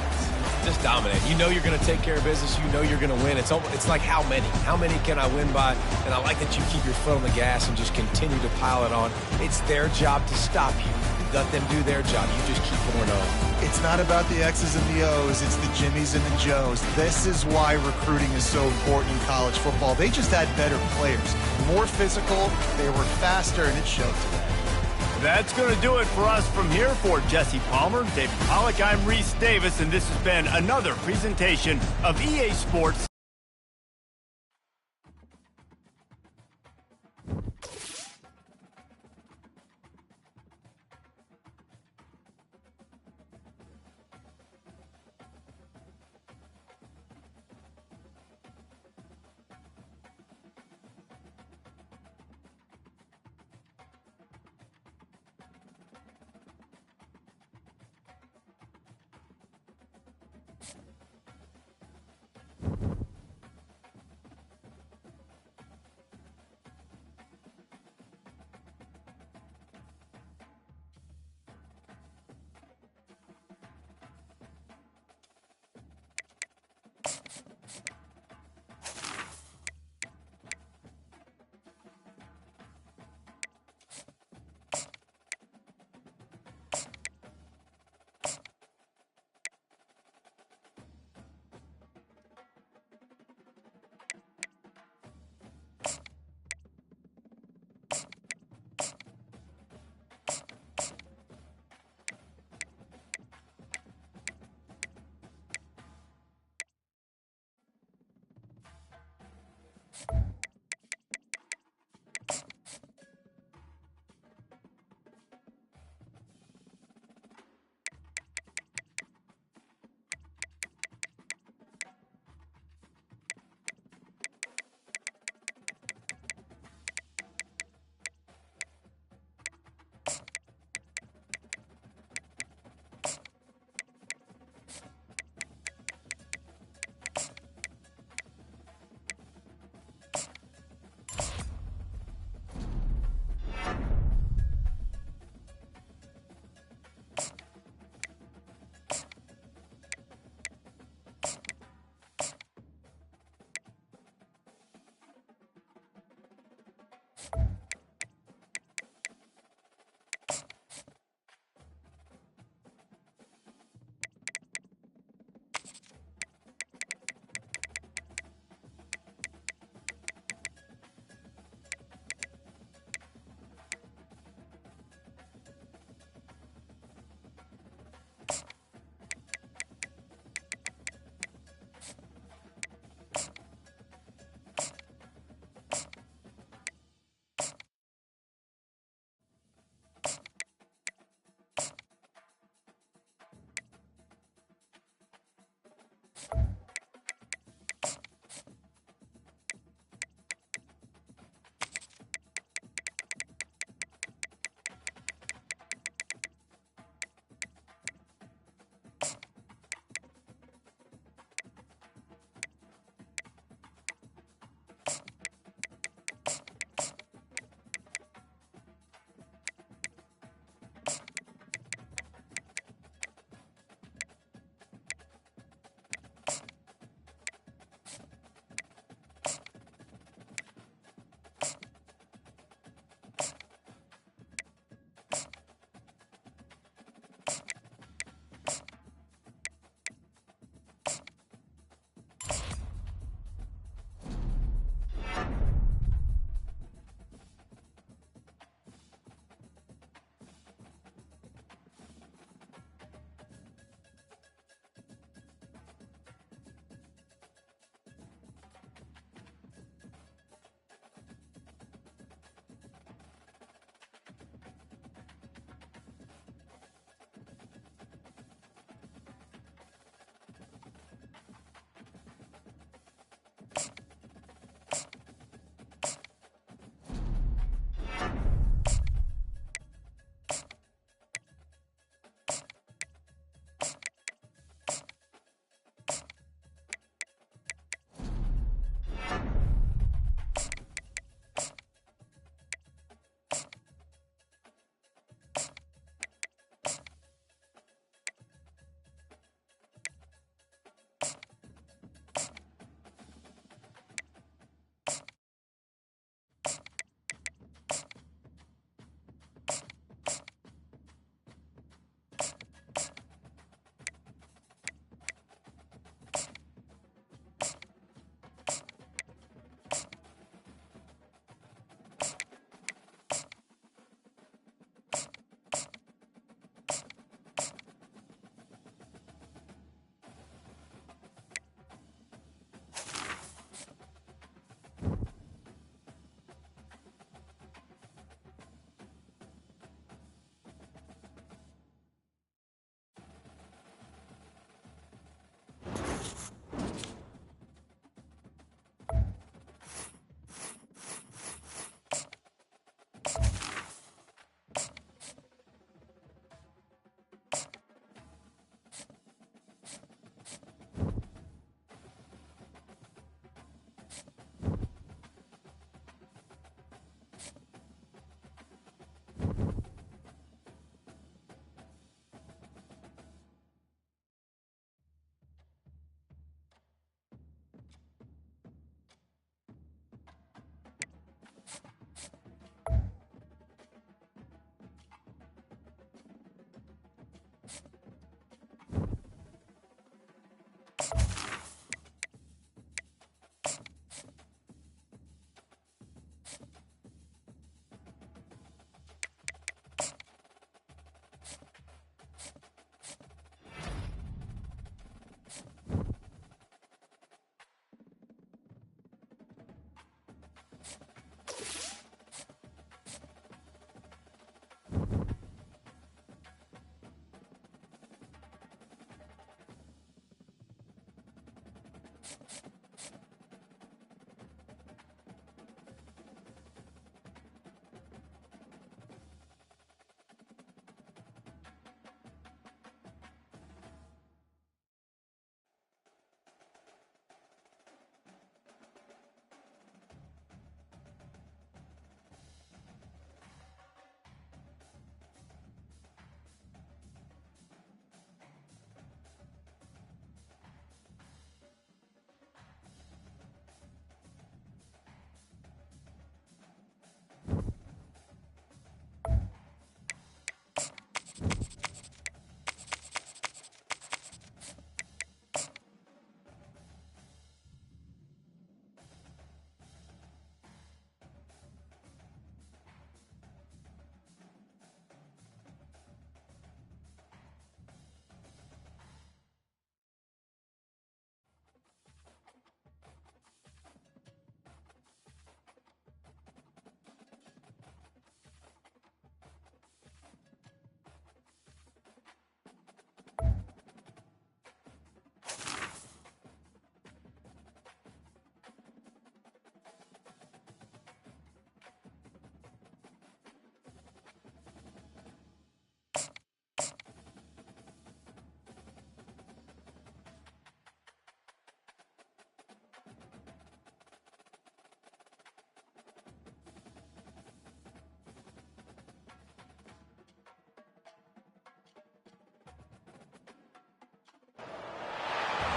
Just dominate. You know you're going to take care of business. You know you're going to win. It's like how many? How many can I win by? And I like that you keep your foot on the gas and just continue to pile it on. It's their job to stop you. Let them do their job. You just keep going on. It's not about the X's and the O's. It's the Jimmies and the Joes. This is why recruiting is so important in college football. They just had better players. More physical. They were faster, and it showed today. That's going to do it for us from here. For Jesse Palmer, David Pollack, I'm Reese Davis, and this has been another presentation of EA Sports.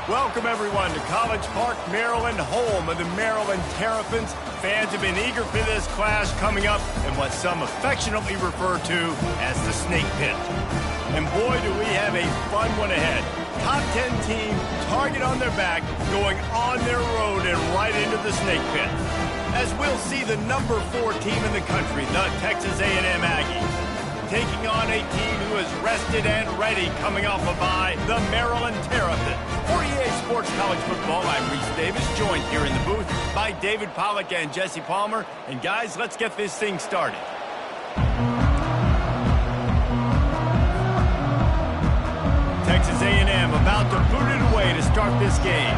Welcome, everyone, to College Park, Maryland, home of the Maryland Terrapins. Fans have been eager for this clash coming up in what some affectionately refer to as the Snake Pit. And boy, do we have a fun one ahead. Top 10 team, target on their back, going on their road and right into the Snake Pit. As we'll see the number 4 team in the country, the Texas A&M Aggies, taking on a team who is rested and ready coming off a bye, the Maryland Terrapins. For EA Sports College Football, I'm Reese Davis, joined here in the booth by David Pollack and Jesse Palmer. And guys, let's get this thing started. Texas A&M about to boot it away to start this game.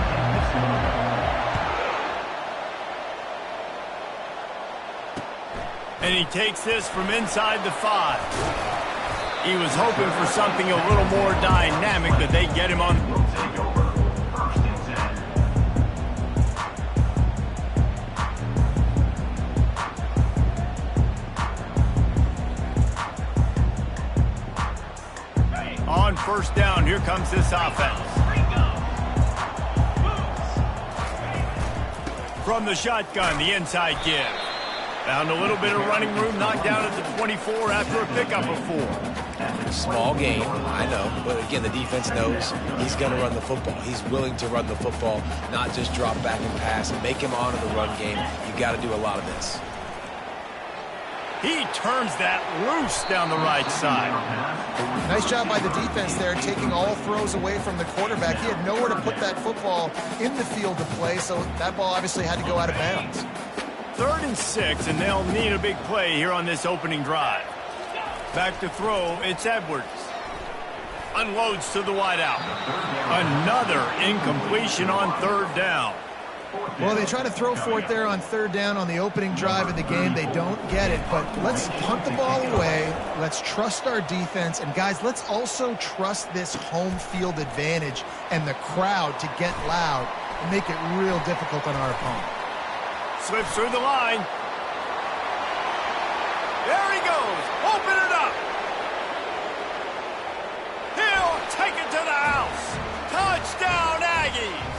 And he takes this from inside the 5. He was hoping for something a little more dynamic, but they get him on. On first down, here comes this offense. From the shotgun, the inside give. Found a little bit of running room, knocked down at the 24 after a pickup of 4. Small game, I know, but again, the defense knows he's going to run the football. He's willing to run the football, not just drop back and pass and make him honor the run game. You got to do a lot of this. He turns that loose down the right side. Nice job by the defense there, taking all throws away from the quarterback. He had nowhere to put that football in the field to play, so that ball obviously had to go out of bounds. 3rd and 6, and they'll need a big play here on this opening drive. Back to throw, it's Edwards. Unloads to the wideout. Another incompletion on 3rd down. Well, they try to throw for it there on 3rd down on the opening drive of the game. They don't get it, but let's punt the ball away. Let's trust our defense. And, guys, let's also trust this home field advantage and the crowd to get loud and make it real difficult on our opponent. Slips through the line. There he goes. Open it up.